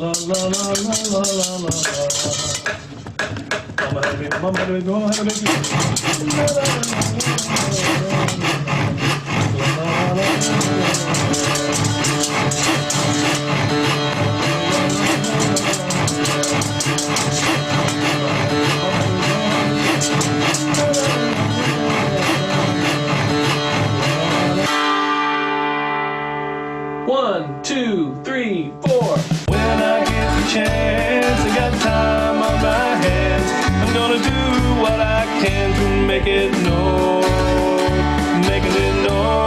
One, two, three, four. When I get the chance, I got time on my hands. I'm gonna do what I can to make it known, making it known.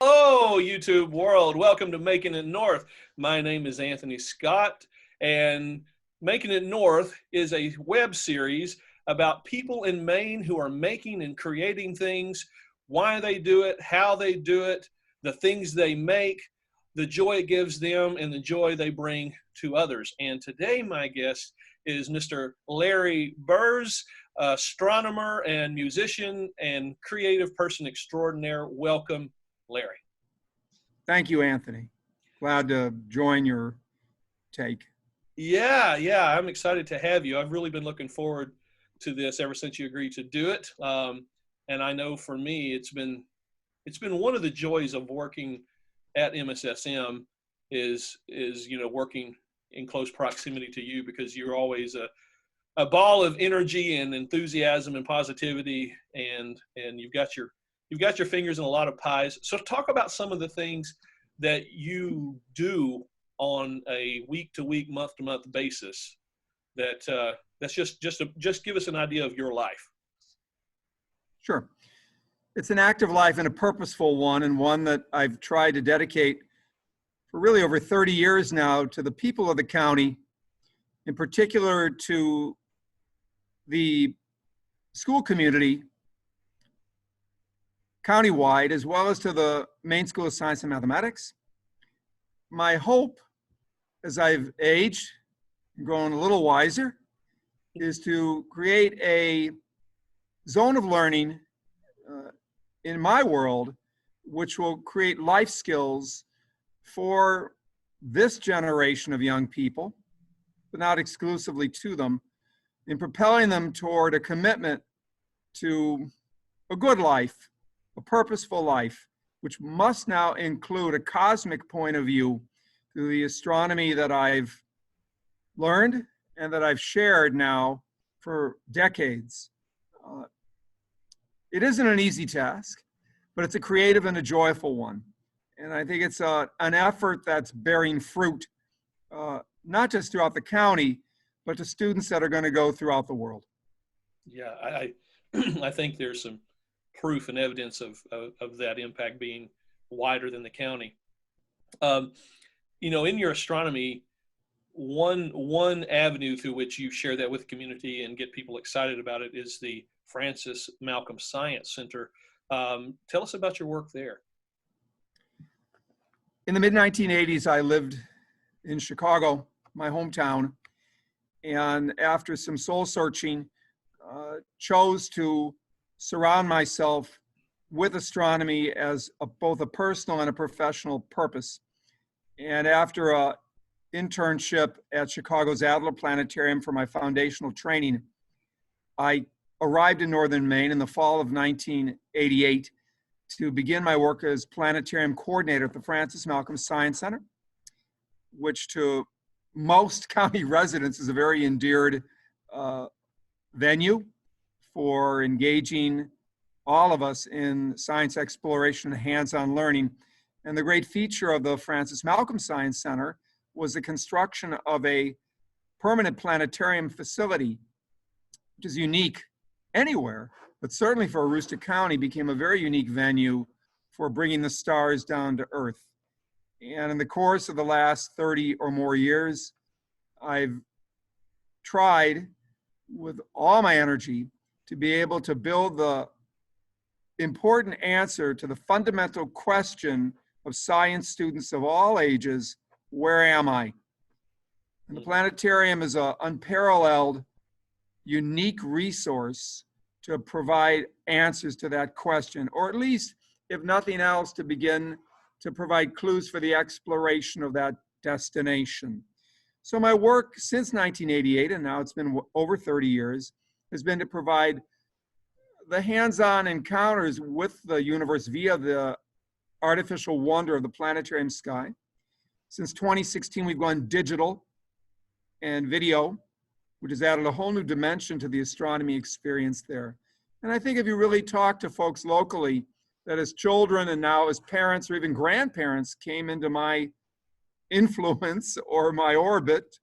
Hello, YouTube world. Welcome to Making It North. My name is Anthony Scott, and Making It North is a web series about people in Maine who are making and creating things, why they do it, how they do it, the things they make, the joy it gives them, and the joy they bring to others. And today my guest is Mr. Larry Berz, astronomer and musician and creative person extraordinaire. Welcome, Larry. Thank you, Anthony. Glad to join your take. Yeah, I'm excited to have you. I've really been looking forward to this ever since you agreed to do it. And I know for me, it's been one of the joys of working at MSSM is working in close proximity to you, because you're always a ball of energy and enthusiasm and positivity, and you've got your fingers in a lot of pies. So talk about some of the things that you do on a week-to-week, month-to-month basis. That's just give us an idea of your life. Sure. It's an active life and a purposeful one, and one that I've tried to dedicate for really over 30 years now to the people of the county, in particular to the school community countywide, as well as to the Maine School of Science and Mathematics. My hope, as I've aged and grown a little wiser, is to create a zone of learning in my world, which will create life skills for this generation of young people, but not exclusively to them, in propelling them toward a commitment to a good life, a purposeful life, which must now include a cosmic point of view through the astronomy that I've learned and that I've shared now for decades. It isn't an easy task, but it's a creative and a joyful one. And I think it's an effort that's bearing fruit, not just throughout the county, but to students that are going to go throughout the world. Yeah, I think there's some proof and evidence of that impact being wider than the county. In your astronomy, one avenue through which you share that with the community and get people excited about it is the Francis Malcolm Science Center. Tell us about your work there. In the mid-1980s, I lived in Chicago, my hometown, and after some soul searching, chose to surround myself with astronomy as both a personal and a professional purpose. And after an internship at Chicago's Adler Planetarium for my foundational training, I arrived in northern Maine in the fall of 1988 to begin my work as planetarium coordinator at the Francis Malcolm Science Center, which to most county residents is a very endeared venue for engaging all of us in science exploration and hands-on learning. And the great feature of the Francis Malcolm Science Center was the construction of a permanent planetarium facility, which is unique anywhere, but certainly for Aroostook County became a very unique venue for bringing the stars down to Earth. And in the course of the last 30 or more years, I've tried with all my energy to be able to build the important answer to the fundamental question of science students of all ages: where am I? And the planetarium is an unparalleled, unique resource to provide answers to that question, or at least, if nothing else, to begin to provide clues for the exploration of that destination. So my work since 1988, and now it's been over 30 years, has been to provide the hands-on encounters with the universe via the artificial wonder of the planetarium sky. Since 2016, we've gone digital and video, which has added a whole new dimension to the astronomy experience there. And I think if you really talk to folks locally, that as children and now as parents or even grandparents came into my influence or my orbit,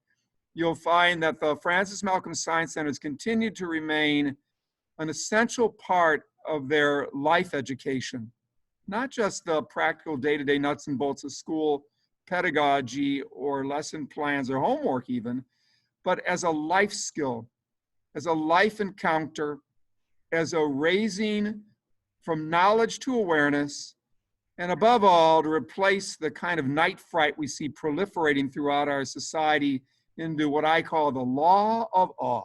you'll find that the Francis Malcolm Science Centers continue to remain an essential part of their life education, not just the practical day-to-day nuts and bolts of school pedagogy or lesson plans or homework even, but as a life skill, as a life encounter, as a raising from knowledge to awareness, and above all, to replace the kind of night fright we see proliferating throughout our society into what I call the law of awe,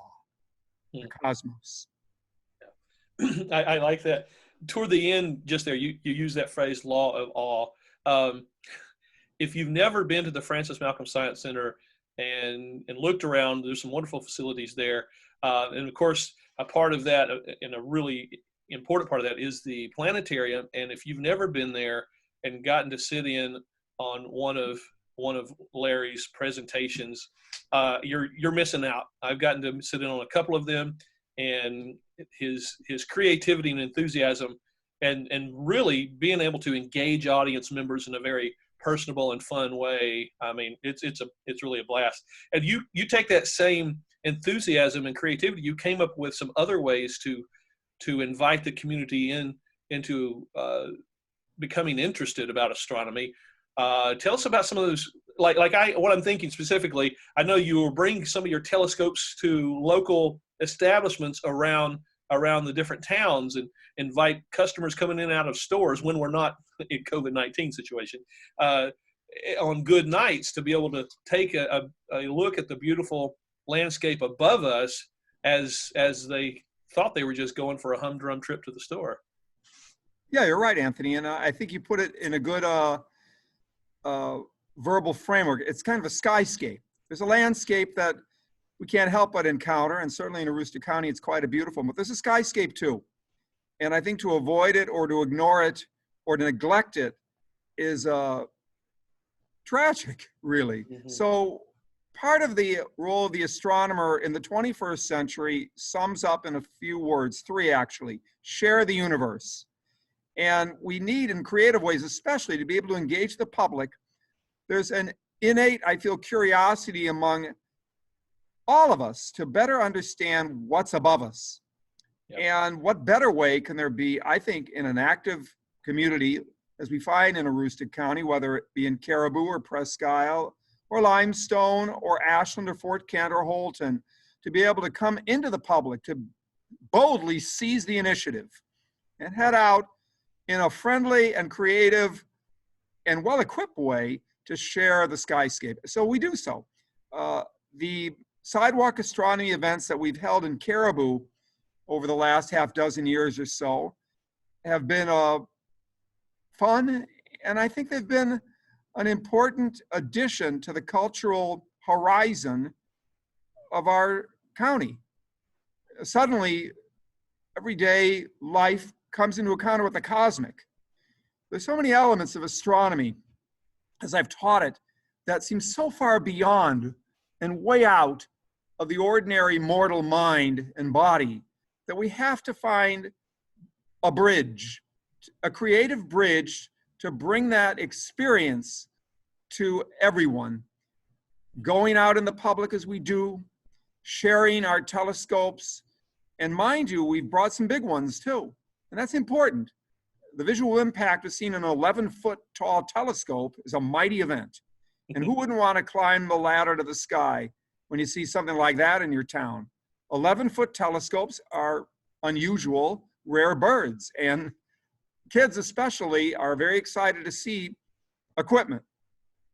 the cosmos. I like that. Toward the end, just there, you use that phrase, law of awe. If you've never been to the Francis Malcolm Science Center and looked around, there's some wonderful facilities there. And of course, a part of that, and a really important part of that, is the planetarium. And if you've never been there and gotten to sit in on one of Larry's presentations, you're missing out. I've gotten to sit in on a couple of them, and his creativity and enthusiasm, and really being able to engage audience members in a very personable and fun way. I mean, it's really a blast. And you take that same enthusiasm and creativity, you came up with some other ways to invite the community into becoming interested about astronomy. Tell us about some of those. What I'm thinking specifically, I know you will bring some of your telescopes to local establishments around the different towns and invite customers coming in and out of stores when we're not in COVID-19 situation on good nights to be able to take a look at the beautiful landscape above us as they thought they were just going for a humdrum trip to the store. Yeah, you're right, Anthony. And I think you put it in a good verbal framework. It's kind of a skyscape. There's a landscape that we can't help but encounter, and certainly in Aroostook County, it's quite a beautiful, but there's a skyscape too. And I think to avoid it or to ignore it or to neglect it is tragic, really. Mm-hmm. So part of the role of the astronomer in the 21st century sums up in a few words, 3 actually: share the universe. And we need, in creative ways especially, to be able to engage the public. There's an innate, I feel, curiosity among all of us to better understand what's above us. Yep. And what better way can there be, I think, in an active community, as we find in Aroostook County, whether it be in Caribou or Presque Isle or Limestone or Ashland or Fort Kent or Holton, to be able to come into the public, to boldly seize the initiative and head out in a friendly and creative and well-equipped way to share the skyscape. So we do so. The Sidewalk Astronomy events that we've held in Caribou over the last half dozen years or so have been fun, and I think they've been an important addition to the cultural horizon of our county. Suddenly, everyday life comes into encounter with the cosmic. There's so many elements of astronomy, as I've taught it, that seem so far beyond and way out of the ordinary mortal mind and body that we have to find a bridge, a creative bridge to bring that experience to everyone. Going out in the public as we do, sharing our telescopes, and mind you, we've brought some big ones too, and that's important. The visual impact of seeing an 11-foot tall telescope is a mighty event. And who wouldn't want to climb the ladder to the sky when you see something like that in your town? 11-foot telescopes are unusual, rare birds, and kids especially are very excited to see equipment,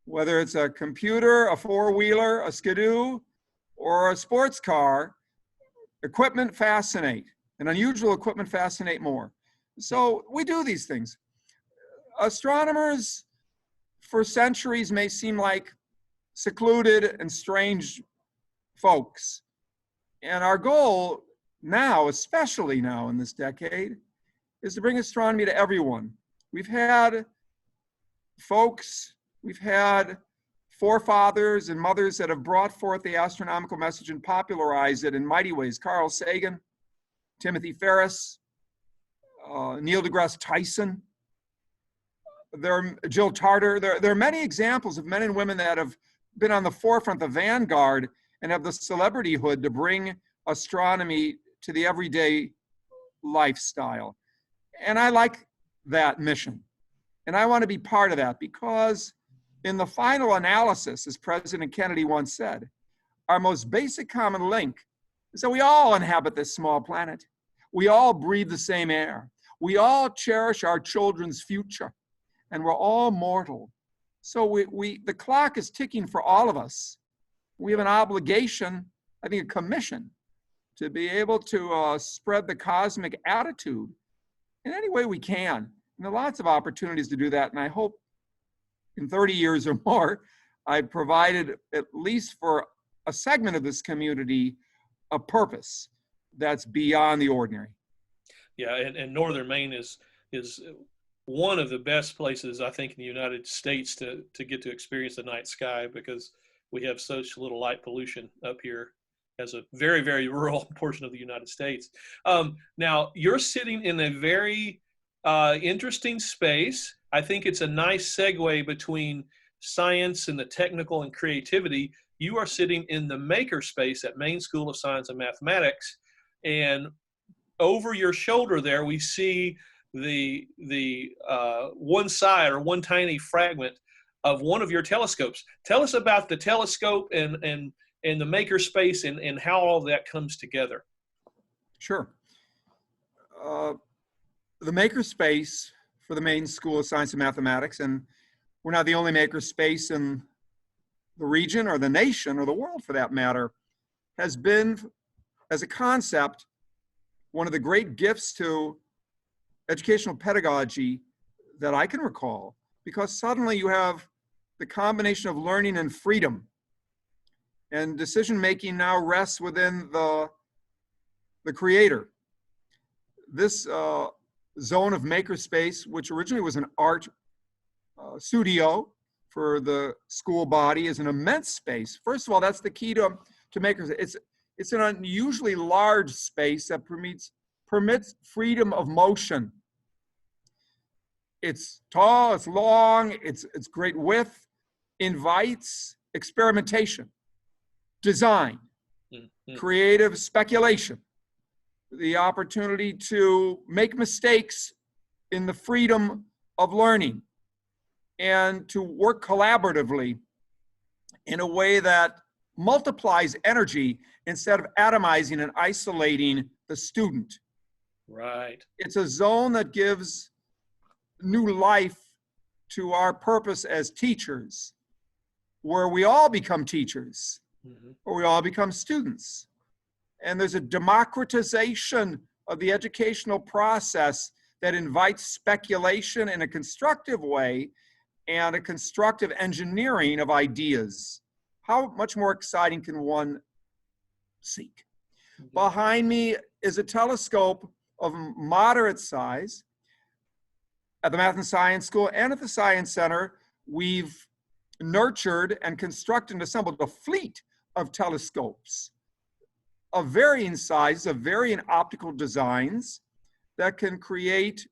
whether it's a computer, a four-wheeler, a skidoo, or a sports car. Equipment fascinate, and unusual equipment fascinate more. So we do these things. Astronomers for centuries may seem like secluded and strange folks. And our goal now, especially now in this decade, is to bring astronomy to everyone. We've had folks, we've had forefathers and mothers that have brought forth the astronomical message and popularized it in mighty ways. Carl Sagan, Timothy Ferris, Neil deGrasse Tyson, Jill Tarter. There are many examples of men and women that have been on the forefront, the vanguard, and have the celebrityhood to bring astronomy to the everyday lifestyle. And I like that mission. And I want to be part of that because in the final analysis, as President Kennedy once said, our most basic common link is that we all inhabit this small planet. We all breathe the same air. We all cherish our children's future. And we're all mortal. So the clock is ticking for all of us. We have an obligation, I think a commission, to be able to spread the cosmic attitude in any way we can. And there are lots of opportunities to do that. And I hope in 30 years or more, I've provided, at least for a segment of this community, a purpose that's beyond the ordinary. Yeah, and northern Maine is one of the best places, I think, in the United States to get to experience the night sky, because we have such little light pollution up here as a very, very rural portion of the United States. Now, you're sitting in a very interesting space. I think it's a nice segue between science and the technical and creativity. You are sitting in the maker space at Maine School of Science and Mathematics, and over your shoulder there, we see the one side or one tiny fragment of one of your telescopes. Tell us about the telescope and the maker space and how all that comes together. Sure. The maker space for the Maine School of Science and Mathematics, and we're not the only maker space in the region or the nation or the world for that matter, has been, as a concept, one of the great gifts to educational pedagogy that I can recall, because suddenly you have the combination of learning and freedom, and decision-making now rests within the creator. This zone of makerspace, which originally was an art studio for the school body, is an immense space. First of all, that's the key to makers. It's an unusually large space that permits freedom of motion. It's tall, it's long, it's great width, invites experimentation, design, creative speculation, the opportunity to make mistakes in the freedom of learning, and to work collaboratively in a way that multiplies energy instead of atomizing and isolating the student. Right. It's a zone that gives new life to our purpose as teachers, where we all become teachers, or we all become students. And there's a democratization of the educational process that invites speculation in a constructive way and a constructive engineering of ideas. How much more exciting can one seek? Behind me is a telescope of moderate size. At the Math and Science School and at the Science Center, we've nurtured and constructed and assembled a fleet of telescopes of varying sizes, of varying optical designs that can create,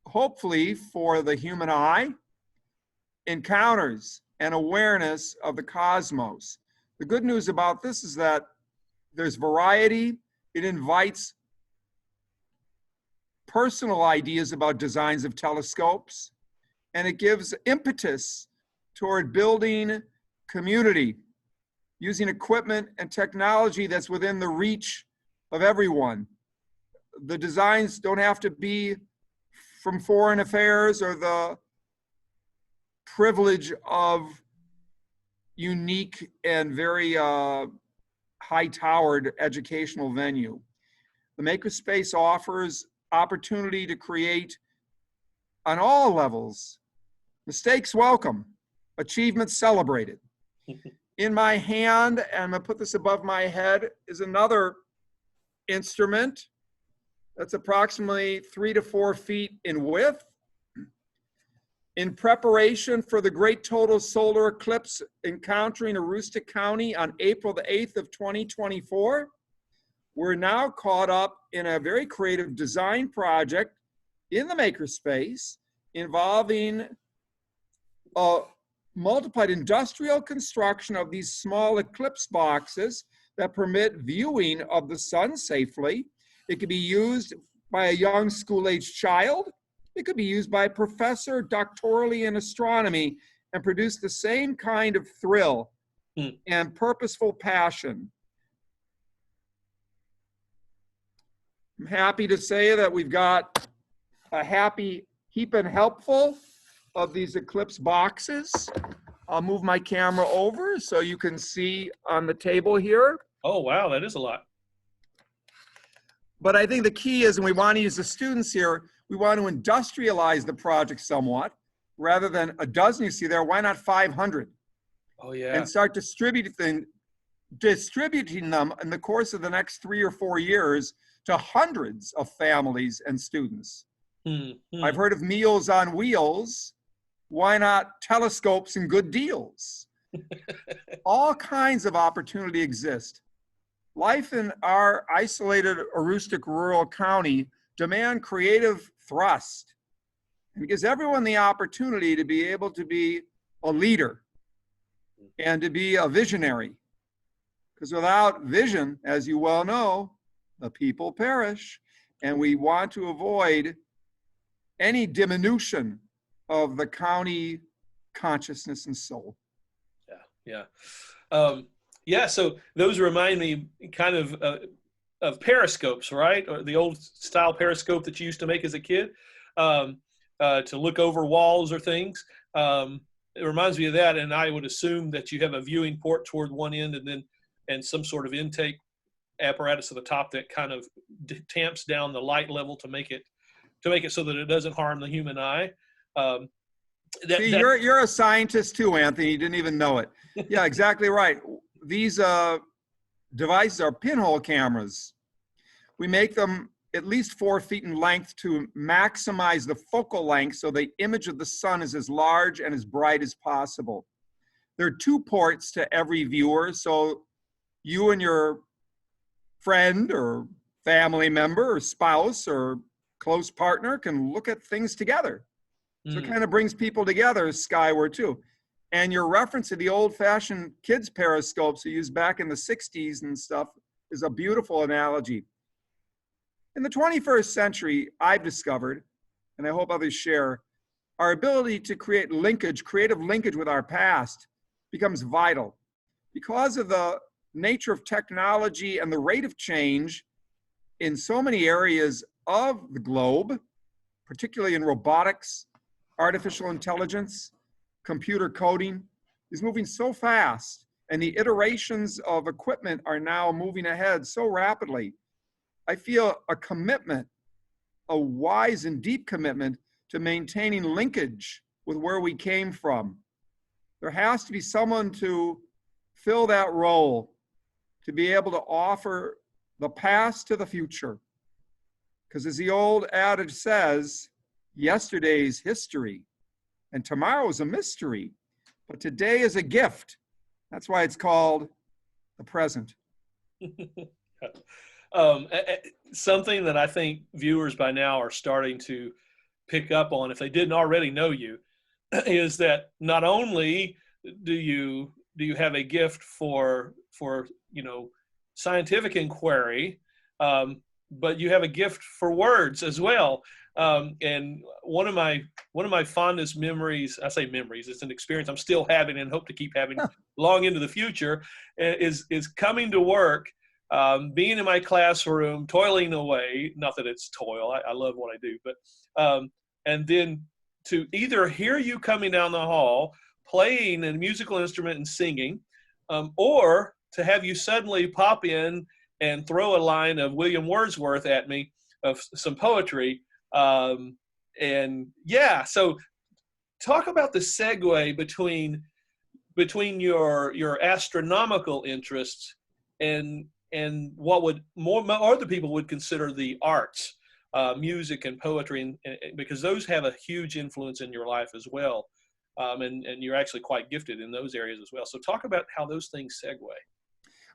hopefully for the human eye, encounters and awareness of the cosmos. The good news about this is that there's variety. It invites personal ideas about designs of telescopes, and it gives impetus toward building community, using equipment and technology that's within the reach of everyone. The designs don't have to be from foreign affairs or the privilege of unique and very high-towered educational venue. The Makerspace offers opportunity to create on all levels Mistakes welcome, achievements celebrated. In my hand, and I'm gonna put this above my head, is another instrument that's approximately 3 to 4 feet in width. In preparation for the great total solar eclipse encountering Aroostook County on April the 8th of 2024, we're now caught up in a very creative design project in the makerspace involving multiplied industrial construction of these small eclipse boxes that permit viewing of the sun safely. It can be used by a young school-aged child. It could be used by a professor doctorally in astronomy and produce the same kind of thrill and purposeful passion. I'm happy to say that we've got a happy heap and helpful of these eclipse boxes. I'll move my camera over so you can see on the table here. Oh, wow, that is a lot. But I think the key is, and we want to use the students here, we want to industrialize the project somewhat. Rather than a dozen you see there, why not 500? Oh, yeah. And start distributing them in the course of the next 3 or 4 years to hundreds of families and students. I've heard of Meals on Wheels. Why not telescopes and good deals? All kinds of opportunity exist. Life in our isolated Aroostook rural county demand creative thrust. And it gives everyone the opportunity to be able to be a leader and to be a visionary. Because without vision, as you well know, the people perish. And we want to avoid any diminution of the county consciousness and soul. Yeah. Yeah, so those remind me kind of periscopes, right? Or the old style periscope that you used to make as a kid to look over walls or things. It reminds me of that, and I would assume that you have a viewing port toward one end and some sort of intake apparatus at the top that kind of tamps down the light level to make it so that it doesn't harm the human eye. See, you're a scientist too, Anthony. You didn't even know it. Yeah, exactly right. These devices are pinhole cameras. We make them at least 4 feet in length to maximize the focal length so the image of the sun is as large and as bright as possible. There are 2 ports to every viewer, so you and your friend or family member or spouse or close partner can look at things together. So it kind of brings people together skyward too. And your reference to the old-fashioned kids periscopes you used back in the 60s and stuff is a beautiful analogy. In the 21st century, I've discovered, and I hope others share, our ability to create creative linkage with our past becomes vital. Because of the nature of technology and the rate of change in so many areas of the globe, particularly in robotics, artificial intelligence, computer coding, is moving so fast, and the iterations of equipment are now moving ahead so rapidly. I feel a commitment, a wise and deep commitment to maintaining linkage with where we came from. There has to be someone to fill that role, to be able to offer the past to the future. Because as the old adage says, yesterday's history and tomorrow is a mystery, but today is a gift. That's why it's called the present. Something that I think viewers by now are starting to pick up on, if they didn't already know you, is that not only do you have a gift for scientific inquiry, but you have a gift for words as well. And one of my fondest memories, I say memories, it's an experience I'm still having and hope to keep having long into the future, is coming to work, being in my classroom, toiling away, not that it's toil, I love what I do, but, and then to either hear you coming down the hall, playing a musical instrument and singing, or to have you suddenly pop in and throw a line of William Wordsworth at me of some poetry. And yeah, so talk about the segue between your astronomical interests and what would more other people would consider the arts, music and poetry, and because those have a huge influence in your life as well, and you're actually quite gifted in those areas as well. So talk about how those things segue.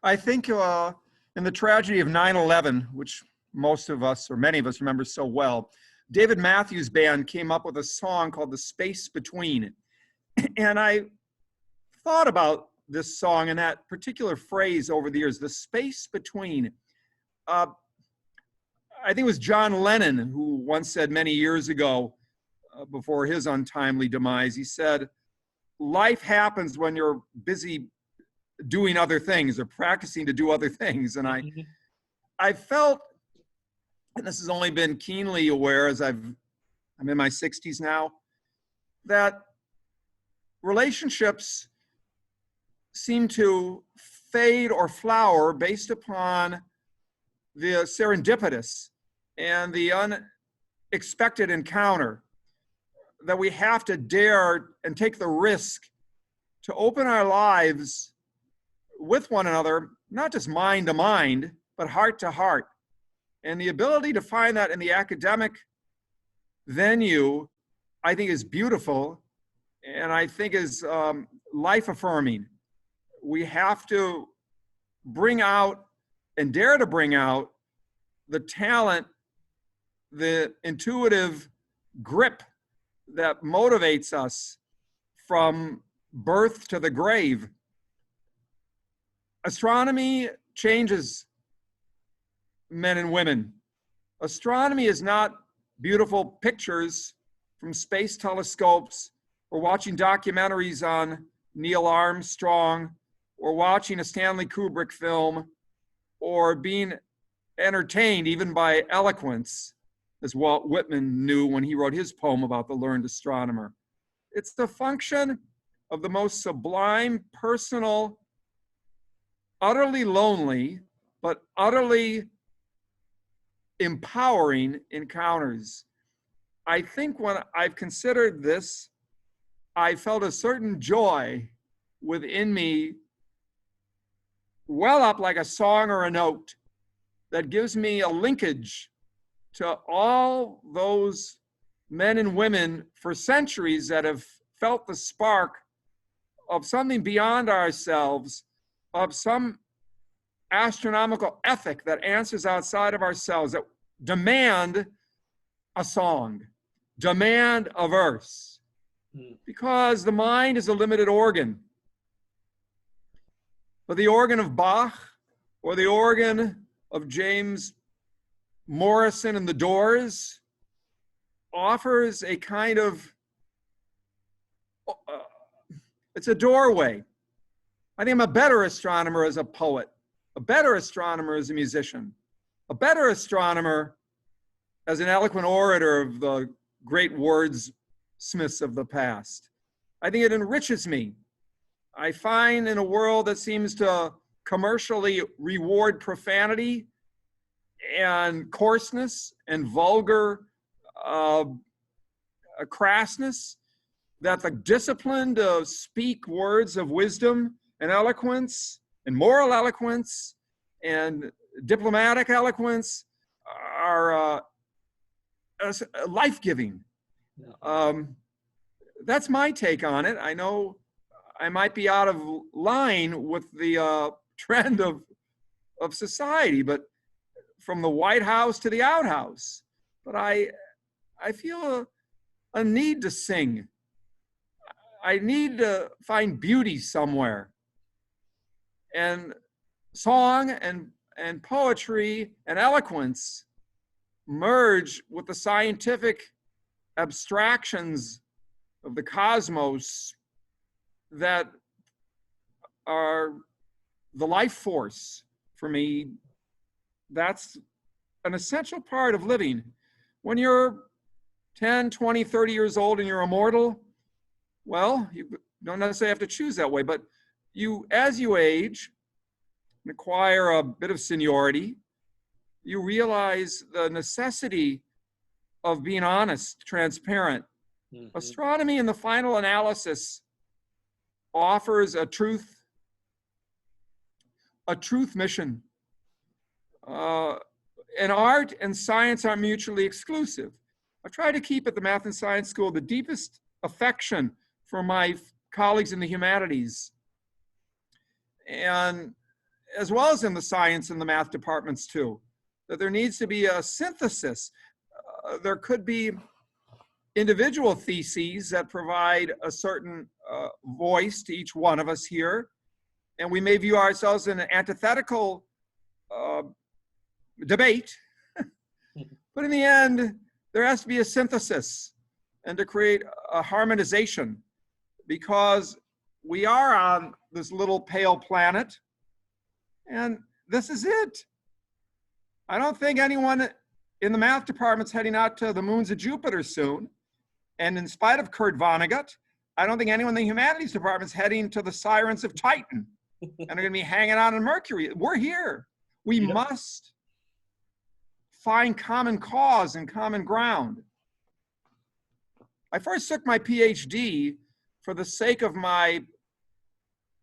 I think in the tragedy of 9/11, which most of us, or many of us, remember so well, David Matthews Band came up with a song called "The Space Between," and I thought about this song and that particular phrase over the years, the space between. I think it was John Lennon who once said many years ago, before his untimely demise, he said, life happens when you're busy doing other things or practicing to do other things. And I felt, and this has only been keenly aware as I'm in my 60s now, that relationships seem to fade or flower based upon the serendipitous and the unexpected encounter, that we have to dare and take the risk to open our lives with one another, not just mind to mind, but heart to heart. And the ability to find that in the academic venue, I think is beautiful, and I think is life affirming. We have to bring out and dare to bring out the talent, the intuitive grip that motivates us from birth to the grave. Astronomy changes men and women. Astronomy is not beautiful pictures from space telescopes or watching documentaries on Neil Armstrong or watching a Stanley Kubrick film or being entertained even by eloquence, as Walt Whitman knew when he wrote his poem about the learned astronomer. It's the function of the most sublime, personal, utterly lonely, but utterly empowering encounters. I think when I've considered this, I felt a certain joy within me well up like a song or a note that gives me a linkage to all those men and women for centuries that have felt the spark of something beyond ourselves, of some astronomical ethic that answers outside of ourselves, that demand a song, demand a verse, because the mind is a limited organ. But the organ of Bach or the organ of James Morrison and the Doors offers a kind of, it's a doorway. I think I'm a better astronomer as a poet, a better astronomer as a musician, a better astronomer as an eloquent orator of the great wordsmiths of the past. I think it enriches me. I find in a world that seems to commercially reward profanity and coarseness and vulgar crassness, that the discipline to speak words of wisdom and eloquence and moral eloquence and diplomatic eloquence are life-giving. That's my take on it. I know I might be out of line with the trend of society, but from the White House to the outhouse. But I feel a need to sing. I need to find beauty somewhere. And song and poetry and eloquence merge with the scientific abstractions of the cosmos that are the life force for me. That's an essential part of living. When you're 10, 20, 30 years old and you're immortal, well, you don't necessarily have to choose that way, but as you age and acquire a bit of seniority, you realize the necessity of being honest, transparent, Mhm. Astronomy, in the final analysis, offers a truth mission. Uh, and art and science are mutually exclusive. I try to keep at the Math and Science School the deepest affection for my colleagues in the humanities, and as well as in the science and the math departments too, that there needs to be a synthesis. There could be individual theses that provide a certain voice to each one of us here, and we may view ourselves in an antithetical debate, but in the end, there has to be a synthesis and to create a harmonization, because we are on this little pale planet, and this is it. I don't think anyone in the math department's heading out to the moons of Jupiter soon. And in spite of Kurt Vonnegut, I don't think anyone in the humanities department's heading to the sirens of Titan and are going to be hanging out on Mercury. We're here. We Yep. must find common cause and common ground. I first took my PhD for the sake of my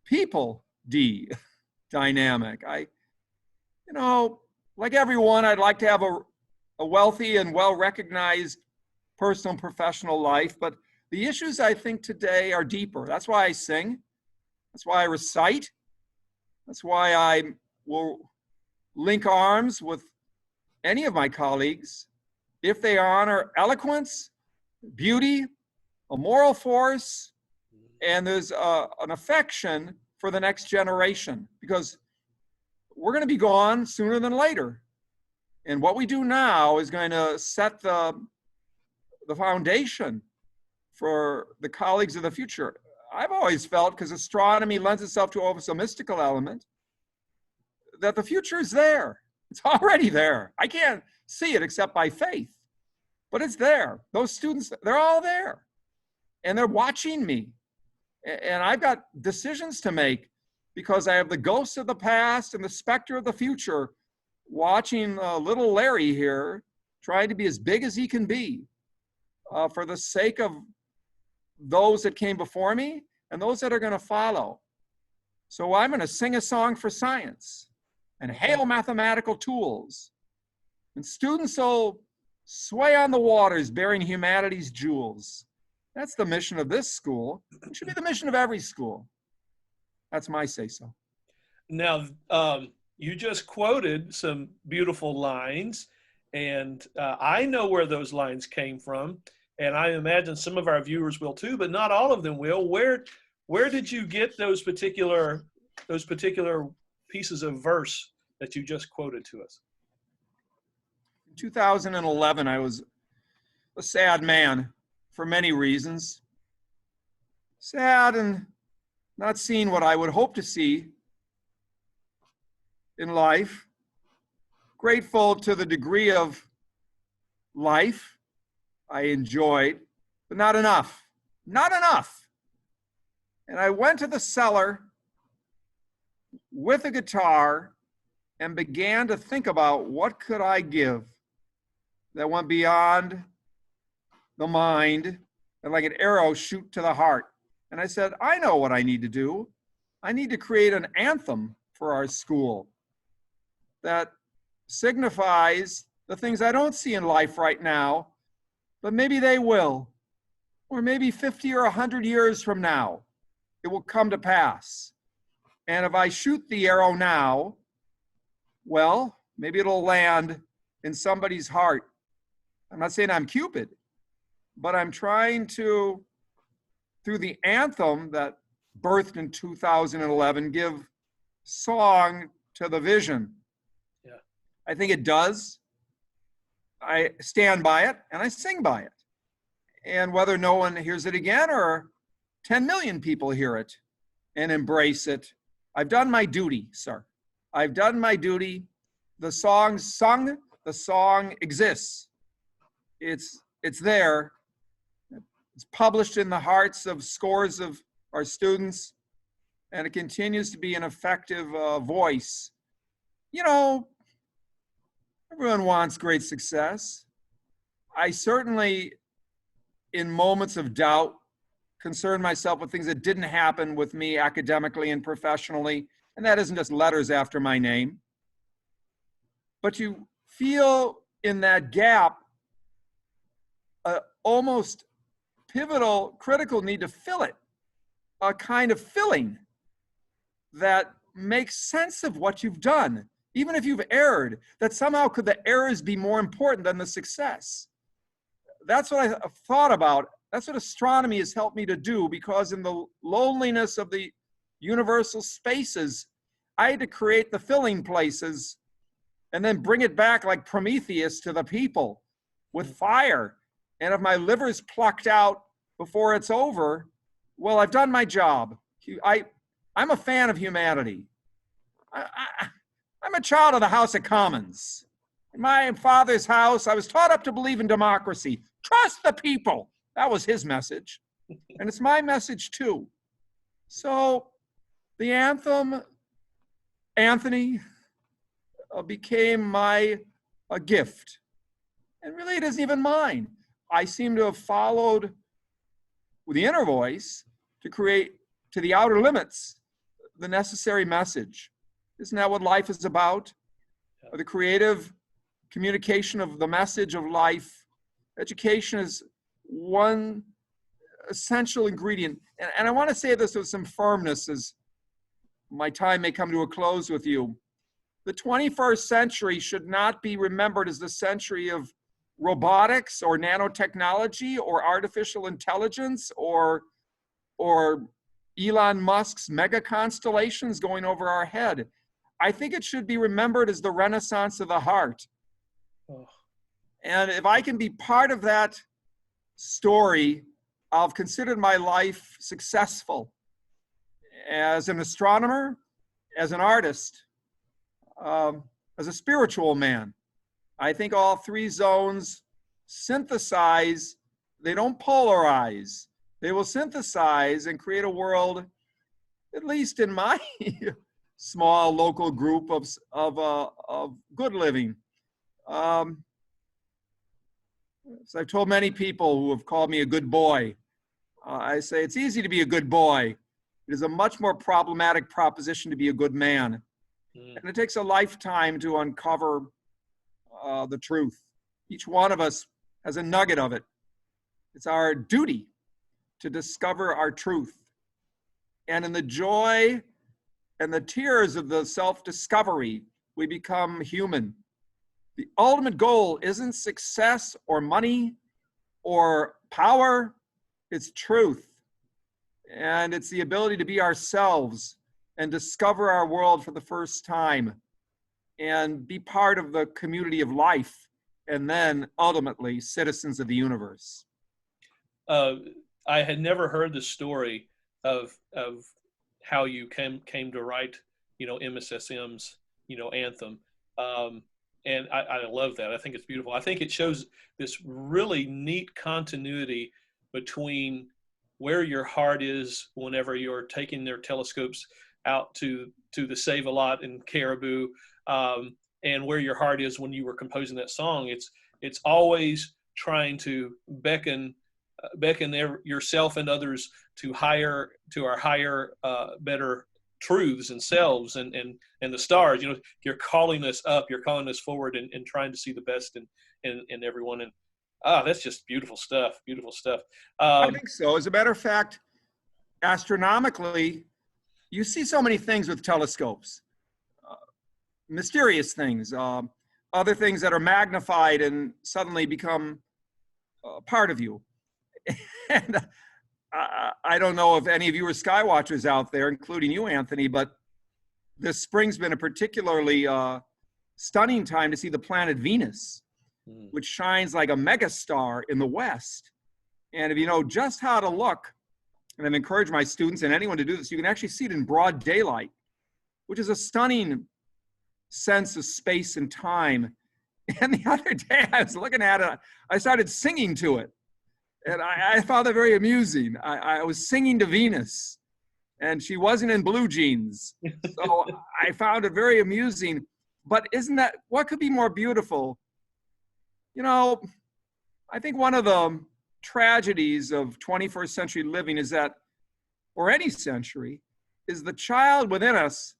people dynamic. Like everyone, I'd like to have a wealthy and well-recognized personal and professional life, but the issues I think today are deeper. That's why I sing. That's why I recite. That's why I will link arms with any of my colleagues if they honor eloquence, beauty, a moral force, and there's an affection for the next generation, because we're going to be gone sooner than later. And what we do now is going to set the foundation for the colleagues of the future. I've always felt, because astronomy lends itself to almost a mystical element, that the future is there. It's already there. I can't see it except by faith, but it's there. Those students, they're all there, and they're watching me. And I've got decisions to make, because I have the ghosts of the past and the specter of the future watching little Larry here trying to be as big as he can be for the sake of those that came before me and those that are going to follow. So I'm going to sing a song for science and hail mathematical tools. And students will sway on the waters bearing humanity's jewels. That's the mission of this school. It should be the mission of every school. That's my say-so. Now, you just quoted some beautiful lines, and I know where those lines came from, and I imagine some of our viewers will too, but not all of them will. Where did you get those particular pieces of verse that you just quoted to us? In 2011, I was a sad man for many reasons. Sad and not seeing what I would hope to see in life. Grateful to the degree of life I enjoyed, but not enough. Not enough. And I went to the cellar with a guitar and began to think about what could I give that went beyond the mind and like an arrow shoot to the heart. And I said, I know what I need to do. I need to create an anthem for our school that signifies the things I don't see in life right now, but maybe they will. Or maybe 50 or 100 years from now, it will come to pass. And if I shoot the arrow now, well, maybe it'll land in somebody's heart. I'm not saying I'm Cupid, but I'm trying to, through the anthem that birthed in 2011, give song to the vision. Yeah. I think it does. I stand by it and I sing by it. And whether no one hears it again or 10 million people hear it and embrace it, I've done my duty, sir. I've done my duty. The song's sung, the song exists. It's there. It's published in the hearts of scores of our students, and it continues to be an effective voice. You know, everyone wants great success. I certainly in moments of doubt, concern myself with things that didn't happen with me academically and professionally. And that isn't just letters after my name. But you feel in that gap a almost pivotal, critical need to fill it, a kind of filling that makes sense of what you've done. Even if you've erred, that somehow could the errors be more important than the success? That's what I've thought about. That's what astronomy has helped me to do, because in the loneliness of the universal spaces, I had to create the filling places and then bring it back like Prometheus to the people with fire. And if my liver's plucked out before it's over, well, I've done my job. I'm a fan of humanity. I'm a child of the House of Commons. In my father's house, I was taught up to believe in democracy. Trust the people. That was his message. And it's my message too. So the anthem, Anthony, became my gift. And really it isn't even mine. I seem to have followed with the inner voice to create to the outer limits the necessary message. Isn't that what life is about? The creative communication of the message of life. Education is one essential ingredient. And I want to say this with some firmness as my time may come to a close with you. The 21st century should not be remembered as the century of robotics or nanotechnology or artificial intelligence or Elon Musk's mega constellations going over our head. I think it should be remembered as the renaissance of the heart. Oh. And if I can be part of that story, I've considered my life successful as an astronomer, as an artist, as a spiritual man. I think all three zones synthesize, they don't polarize. They will synthesize and create a world, at least in my small local group of good living. So I've told many people who have called me a good boy, I say it's easy to be a good boy. It is a much more problematic proposition to be a good man. And it takes a lifetime to uncover the truth. Each one of us has a nugget of it. It's our duty to discover our truth. And in the joy and the tears of the self-discovery, we become human. The ultimate goal isn't success or money or power, it's truth. And it's the ability to be ourselves and discover our world for the first time and be part of the community of life, and then ultimately citizens of the universe. I had never heard the story of how you came to write, MSSM's, anthem. And I love that. I think it's beautiful. I think it shows this really neat continuity between where your heart is whenever you're taking their telescopes out to the Save-A-Lot in Caribou, and where your heart is when you were composing that song. It's always trying to beckon yourself and others to our higher, better truths and selves and the stars. You're calling us up, you're calling us forward, and trying to see the best in everyone. And that's just beautiful stuff. Beautiful stuff. I think so. As a matter of fact, astronomically, you see so many things with telescopes, mysterious things, other things that are magnified and suddenly become part of you. And I don't know if any of you are sky watchers out there, including you, Anthony, but this spring's been a particularly stunning time to see the planet Venus, which shines like a megastar in the west. And if you know just how to look, and I've encouraged my students and anyone to do this, you can actually see it in broad daylight, which is a stunning sense of space and time. And the other day I was looking at it, I started singing to it. And I found that very amusing. I was singing to Venus, and she wasn't in blue jeans. So I found it very amusing. But isn't that, what could be more beautiful? I think one of the tragedies of 21st century living is that, or any century, is the child within us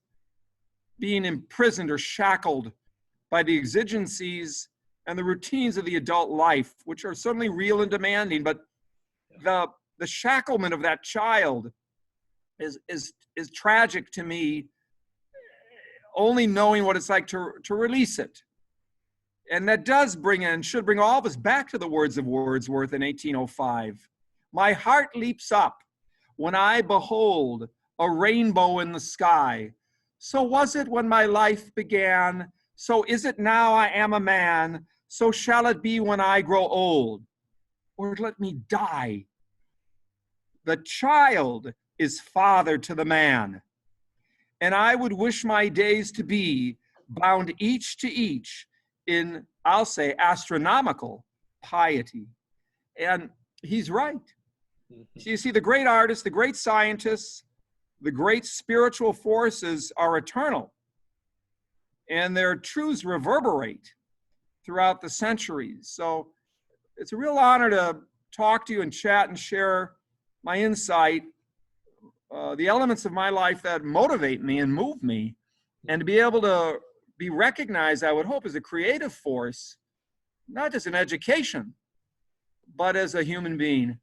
being imprisoned or shackled by the exigencies and the routines of the adult life, which are certainly real and demanding, but the shacklement of that child is tragic to me, only knowing what it's like to release it. And that does bring in, should bring all of us back to the words of Wordsworth in 1805. My heart leaps up when I behold a rainbow in the sky. So was it when my life began. So is it now I am a man. So shall it be when I grow old, or let me die. The child is father to the man. And I would wish my days to be bound each to each in, I'll say, astronomical piety. And he's right. You see, the great artists, the great scientists, the great spiritual forces are eternal. And their truths reverberate throughout the centuries. So it's a real honor to talk to you and chat and share my insight, the elements of my life that motivate me and move me, and to be able to be recognized, I would hope, as a creative force, not just in education, but as a human being.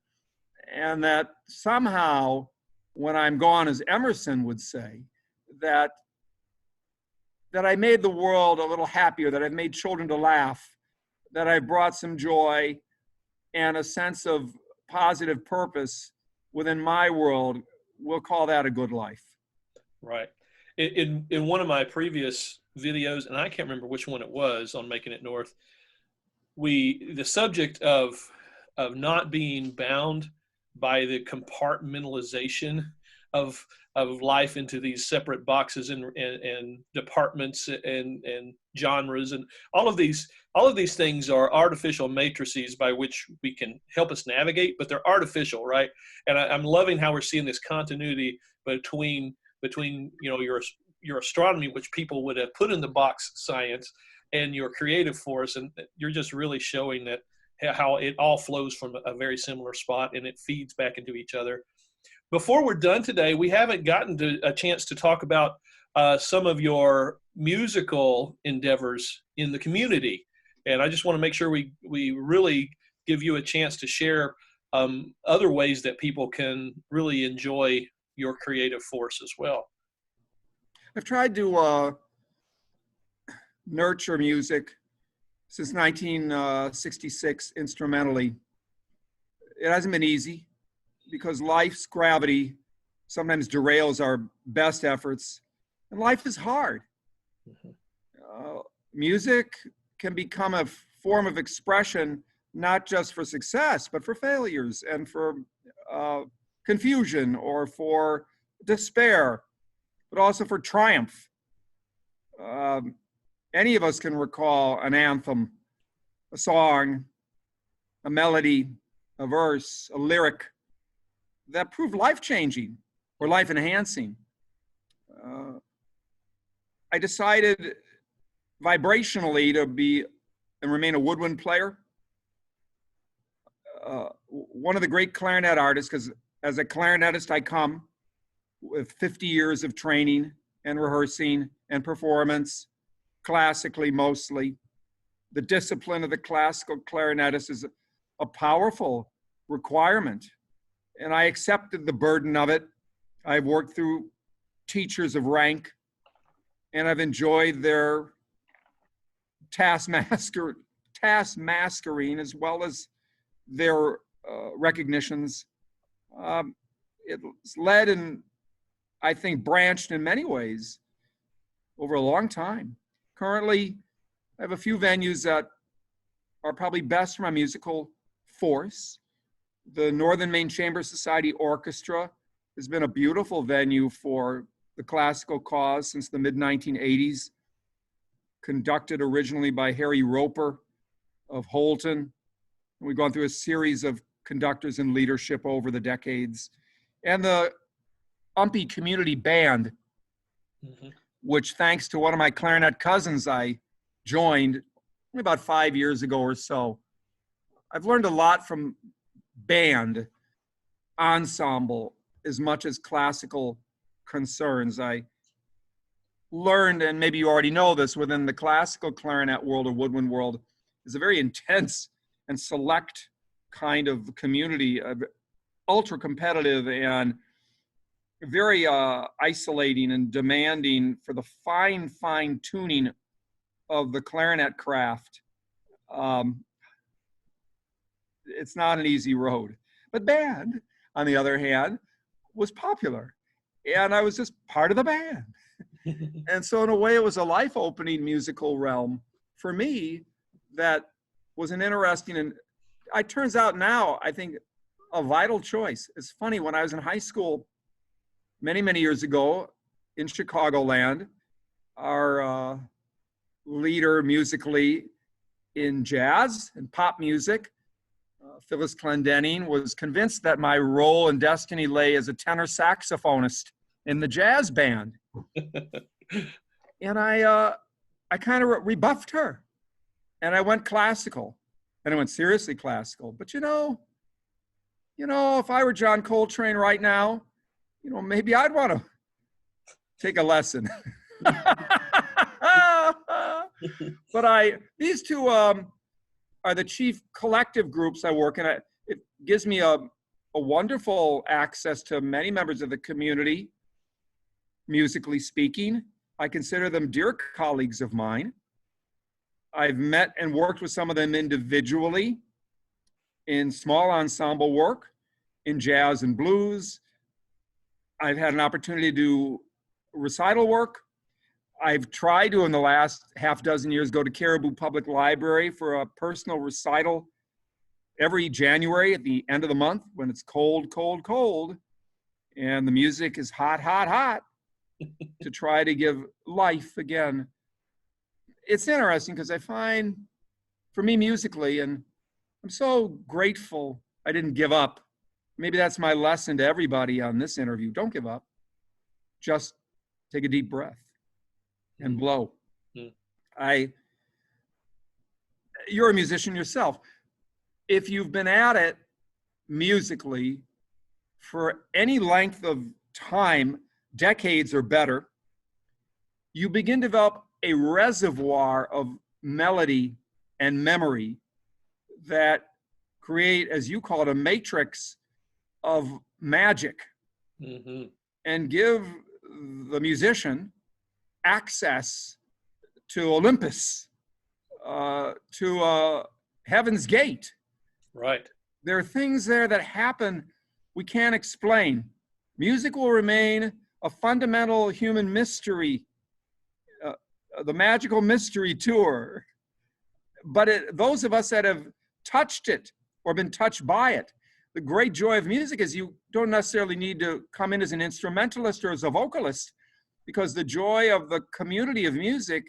And that somehow, when I'm gone, as Emerson would say, that I made the world a little happier, that I've made children to laugh, that I've brought some joy and a sense of positive purpose within my world. We'll call that a good life. Right. In one of my previous videos, and I can't remember which one it was on Making It North, the subject of not being bound by the compartmentalization of life into these separate boxes and departments and genres, and all of these things are artificial matrices by which we can help us navigate, but they're artificial, right? And I'm loving how we're seeing this continuity between your astronomy, which people would have put in the box science, and your creative force, and you're just really showing that how it all flows from a very similar spot and it feeds back into each other. Before we're done today, we haven't gotten to a chance to talk about some of your musical endeavors in the community. And I just want to make sure we really give you a chance to share other ways that people can really enjoy your creative force as well. I've tried to nurture music since 1966 instrumentally. It hasn't been easy because life's gravity sometimes derails our best efforts, and life is hard. Music can become a form of expression, not just for success, but for failures and for confusion or for despair, but also for triumph. Any of us can recall an anthem, a song, a melody, a verse, a lyric that proved life-changing or life-enhancing. I decided vibrationally to be and remain a woodwind player. One of the great clarinet artists, because as a clarinetist I come with 50 years of training and rehearsing and performance, classically mostly. The discipline of the classical clarinetist is a powerful requirement, and I accepted the burden of it. I've worked through teachers of rank, and I've enjoyed their task-mastering as well as their recognitions. It's led and I think branched in many ways over a long time. Currently, I have a few venues that are probably best for my musical force. The Northern Maine Chamber Society Orchestra has been a beautiful venue for the classical cause since the mid-1980s, conducted originally by Harry Roper of Holton. And we've gone through a series of conductors and leadership over the decades. And the UMPI Community Band, which thanks to one of my clarinet cousins I joined about 5 years ago or so. I've learned a lot from band ensemble as much as classical concerns. I learned, and maybe you already know this, within the classical clarinet world or woodwind world is a very intense and select kind of community, ultra competitive and very isolating and demanding for the fine tuning of the clarinet craft. It's not an easy road. But band, on the other hand, was popular. And I was just part of the band. And so in a way, it was a life-opening musical realm for me that was an interesting, and it turns out now, I think, a vital choice. It's funny, when I was in high school many years ago in Chicagoland, our leader musically in jazz and pop music, Phyllis Clendenning, was convinced that my role and destiny lay as a tenor saxophonist in the jazz band. And I kind of rebuffed her, and I went classical, and I went seriously classical. But you know, if I were John Coltrane right now, maybe I'd want to take a lesson. But these two are the chief collective groups I work in. It gives me a wonderful access to many members of the community, musically speaking. I consider them dear colleagues of mine. I've met and worked with some of them individually in small ensemble work, in jazz and blues. I've had an opportunity to do recital work. I've tried to, in the last half dozen years, go to Caribou Public Library for a personal recital every January at the end of the month when it's cold, and the music is hot, to try to give life again. It's interesting because I find, for me musically, and I'm so grateful I didn't give up. Maybe that's my lesson to everybody on this interview. Don't give up. Just take a deep breath and blow. You're a musician yourself. If you've been at it musically for any length of time, decades or better, you begin to develop a reservoir of melody and memory that create, as you call it, a matrix of magic, and give the musician access to Olympus, to Heaven's Gate. Right. There are things there that happen we can't explain. Music will remain a fundamental human mystery, the magical mystery tour. But those of us that have touched it or been touched by it, the great joy of music is you don't necessarily need to come in as an instrumentalist or as a vocalist, because the joy of the community of music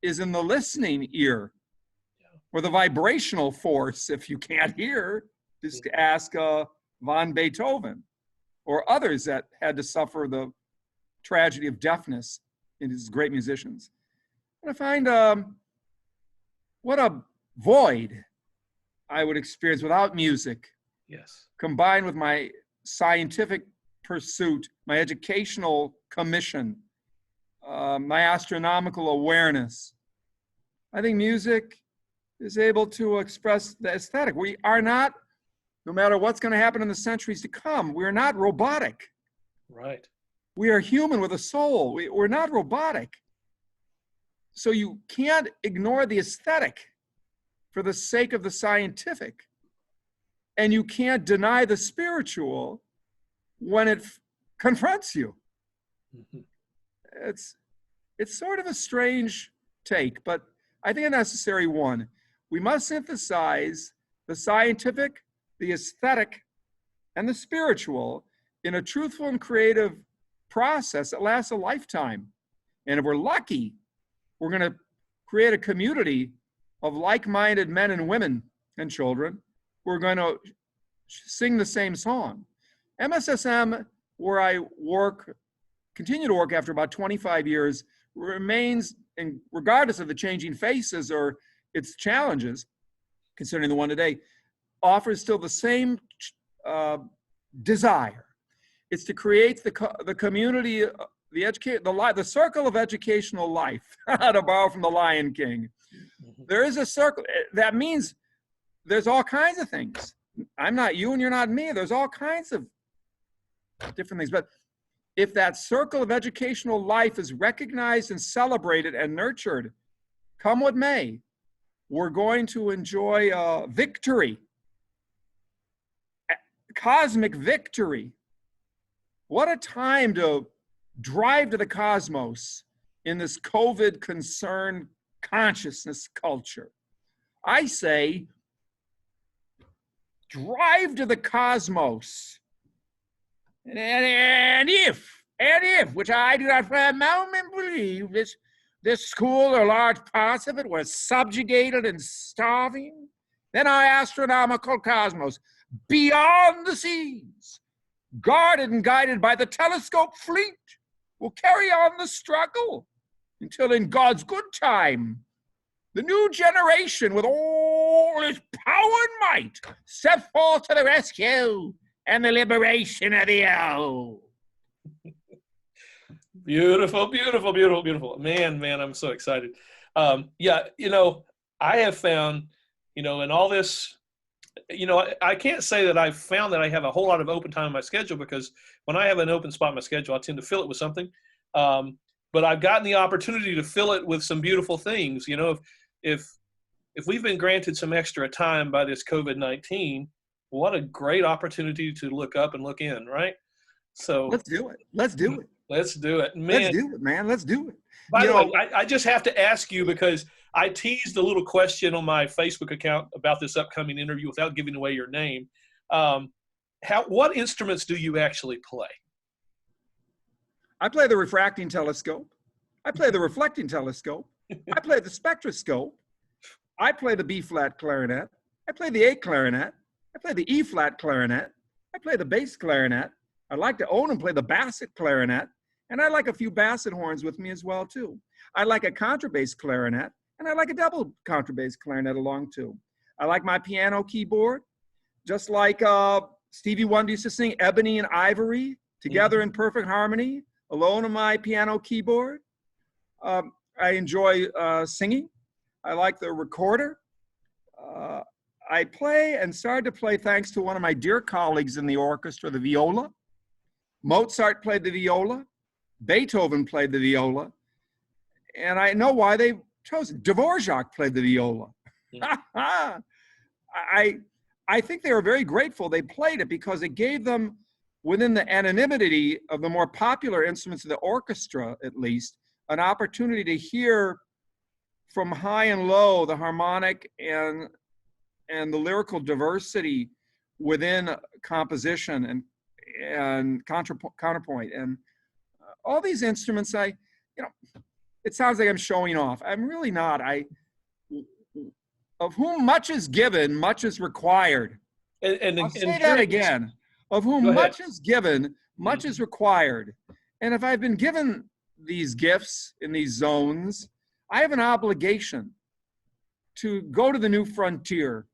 is in the listening ear, or the vibrational force. If you can't hear, just ask von Beethoven or others that had to suffer the tragedy of deafness in his great musicians. And I find what a void I would experience without music. Yes. Combined with my scientific pursuit, my educational commission, my astronomical awareness. I think music is able to express the aesthetic. We are not, no matter what's going to happen in the centuries to come, we're not robotic. Right. We are human with a soul. We're not robotic. So you can't ignore the aesthetic for the sake of the scientific. And you can't deny the spiritual when it confronts you. It's sort of a strange take, but I think a necessary one. We must synthesize the scientific, the aesthetic, and the spiritual in a truthful and creative process that lasts a lifetime. And if we're lucky, we're going to create a community of like-minded men and women and children who are going to sing the same song. MSSM, where I work, continue to work after about 25 years, remains, and regardless of the changing faces or its challenges, considering the one today, offers still the same desire. It's to create the community, the circle of educational life, to borrow from the Lion King. There is a circle. That means there's all kinds of things. I'm not you and you're not me. There's all kinds of different things. But if that circle of educational life is recognized and celebrated and nurtured, come what may, we're going to enjoy victory, cosmic victory. What a time to drive to the cosmos in this COVID concern consciousness culture. I say, drive to the cosmos. And if, which I do not for a moment believe, this school or large parts of it were subjugated and starving, then our astronomical cosmos, beyond the seas, guarded and guided by the telescope fleet, will carry on the struggle until in God's good time, the new generation with all its power and might set forth to the rescue and the liberation of the old. Beautiful, beautiful, beautiful, beautiful. Man, I'm so excited. Yeah, I have found, in all this, I can't say that I've found that I have a whole lot of open time in my schedule, because when I have an open spot in my schedule, I tend to fill it with something. But I've gotten the opportunity to fill it with some beautiful things. If we've been granted some extra time by this COVID-19, what a great opportunity to look up and look in, right? So let's do it. Let's do it. Let's do it, man. Let's do it, man. Let's do it. By the way, I just have to ask you, because I teased a little question on my Facebook account about this upcoming interview without giving away your name. What instruments do you actually play? I play the refracting telescope. I play the reflecting telescope. I play the spectroscope. I play the B-flat clarinet. I play the A clarinet. I play the E-flat clarinet. I play the bass clarinet. I like to own and play the basset clarinet. And I like a few basset horns with me as well, too. I like a contrabass clarinet, and I like a double contrabass clarinet along, too. I like my piano keyboard, just like Stevie Wonder used to sing Ebony and Ivory, together in perfect harmony, alone on my piano keyboard. I enjoy singing. I like the recorder. I play and started to play thanks to one of my dear colleagues in the orchestra, the viola. Mozart played the viola. Beethoven played the viola. And I know why they chose it. Dvorak played the viola. I think they were very grateful they played it, because it gave them, within the anonymity of the more popular instruments of the orchestra at least, an opportunity to hear from high and low the harmonic and the lyrical diversity within composition and counterpoint. And all these instruments, it sounds like I'm showing off. I'm really not. Of whom much is given, much is required. I'll say that again. Of whom much is given, much is required. And if I've been given these gifts in these zones, I have an obligation to go to the new frontier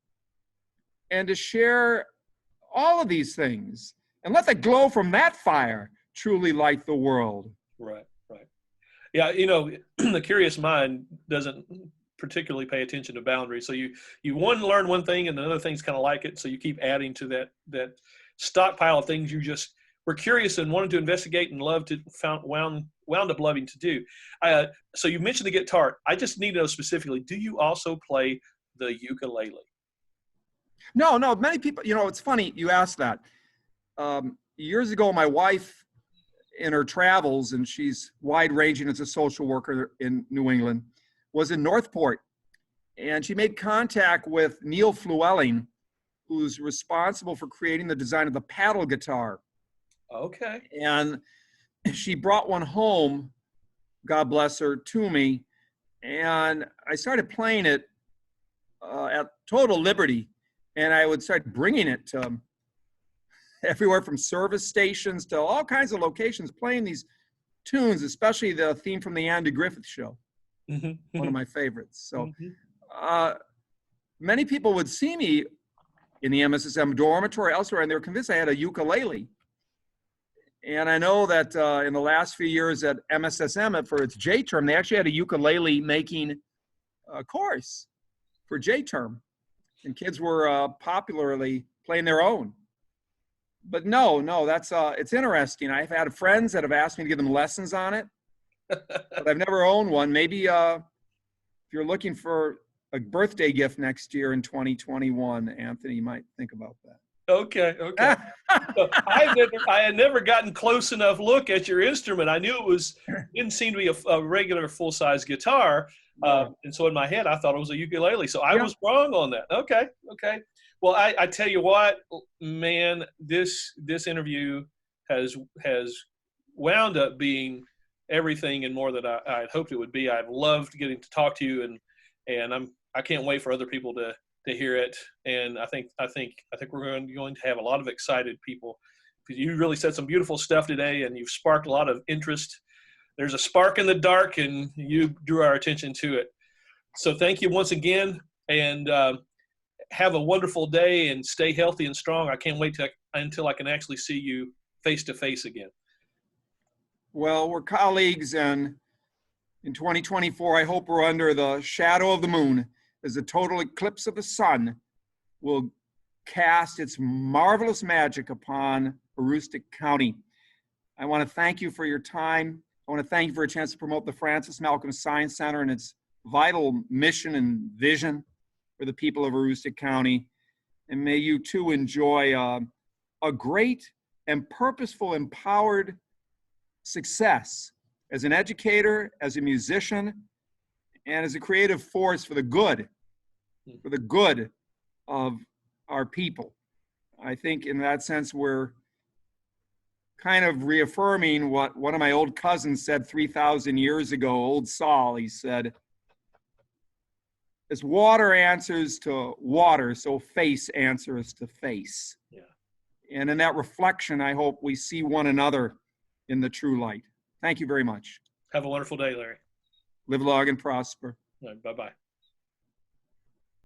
and to share all of these things and let the glow from that fire truly light the world. Right. Yeah, the curious mind doesn't particularly pay attention to boundaries. So you learn one thing and another thing's kind of like it. So you keep adding to that stockpile of things you just were curious and wanted to investigate and wound up loving to do. So you mentioned the guitar. I just need to know specifically, do you also play the ukulele? No, many people, it's funny you asked that. Years ago, my wife, in her travels, and she's wide-ranging as a social worker in New England, was in Northport. And she made contact with Neil Flewelling, who's responsible for creating the design of the paddle guitar. Okay. And she brought one home, God bless her, to me. And I started playing it at total liberty. And I would start bringing it to everywhere from service stations to all kinds of locations, playing these tunes, especially the theme from the Andy Griffith Show, one of my favorites. So many people would see me in the MSSM dormitory, elsewhere, and they were convinced I had a ukulele. And I know that in the last few years at MSSM, for its J term, they actually had a ukulele making course for J term. And kids were popularly playing their own. But no, that's it's interesting. I've had friends that have asked me to give them lessons on it, but I've never owned one. Maybe if you're looking for a birthday gift next year in 2021, Anthony, you might think about that. Okay. So I had never gotten close enough look at your instrument. I knew didn't seem to be a regular full-size guitar. And so in my head, I thought it was a ukulele. So I was wrong on that. Okay. Well, I tell you what, man, this interview has wound up being everything and more than I had hoped it would be. I've loved getting to talk to you, and I can't wait for other people to hear it. And I think we're going to have a lot of excited people, because you really said some beautiful stuff today, and you've sparked a lot of interest. There's a spark in the dark, and you drew our attention to it. So thank you once again, and have a wonderful day, and stay healthy and strong. I can't wait until I can actually see you face to face again. Well, we're colleagues, and in 2024, I hope we're under the shadow of the moon, as the total eclipse of the sun will cast its marvelous magic upon Aroostook County. I want to thank you for your time. I want to thank you for a chance to promote the Francis Malcolm Science Center and its vital mission and vision for the people of Aroostook County. And may you too enjoy a great and purposeful, empowered success as an educator, as a musician, and as a creative force for the good of our people. I think in that sense, we're kind of reaffirming what one of my old cousins said 3,000 years ago, old Saul. He said, as water answers to water, so face answers to face. Yeah. And in that reflection, I hope we see one another in the true light. Thank you very much. Have a wonderful day, Larry. Live long and prosper. All right, bye-bye.